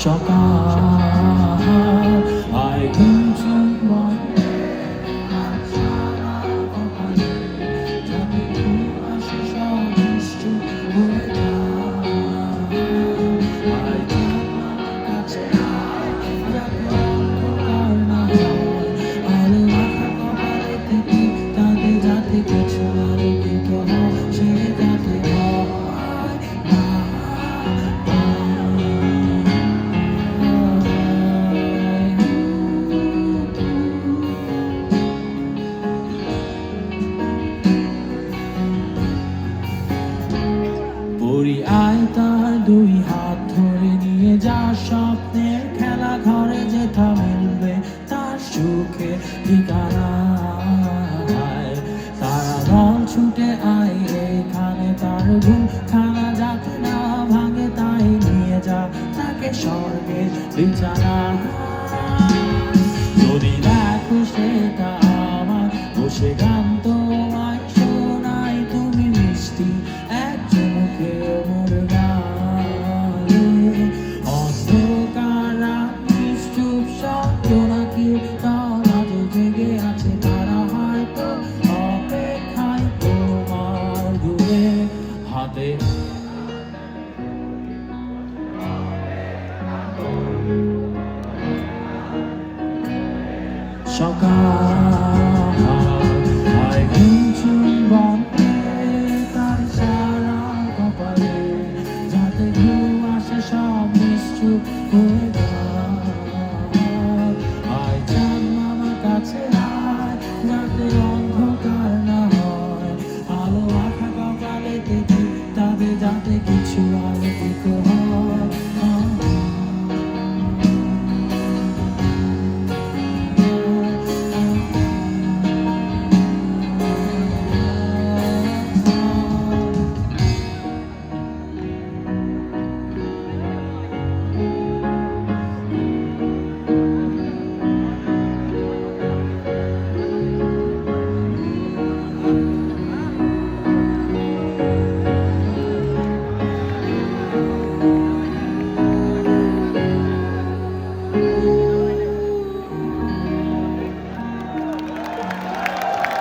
সকাল আয় ঘুম চোখ বন্ধ যাতে ঘুম আসে সব নিশ্চুপ হয়ে আয় চাঁদ মামার কাছে আয় যাতে অন্ধকার না হয় আলো মাখা কপালে থেকে তাতে যাতে কিছু আলোকিত হয় সে যাতে হয় পড়ি আয় তার দুই হাত ধরে নিয়ে যা স্বপ্নের খেলা ঘরে যেথা মিলবে তার সুখে ঠিকানা তারা দল ছুটে আয় এখানে তার ঘুম খানা যাতে না ভাঙে তাই নিয়ে যা তাকে স্বর্গের বিছানা যদি দেখো সেটা আমার বসে গান তোমায় শোনাই তুমি মিষ্টি এক চুমুকে মোর গালে অন্ধকার নিশ্চুপ শব্দ নাকি তারা জেগে আছে তারা হয়তো অপেক্ষায় তোমার দূরে হাতে সকাল আয় ঘুম চোখ বন্ধে তার সারা কপালে যাতে ঘুম আসে সব নিশ্চুপ হয়ে আয় চাঁদ মামার কাছে আয় যাতে অন্ধকার না হয় আলো আঁকা কপালে থেকে তাদের যাতে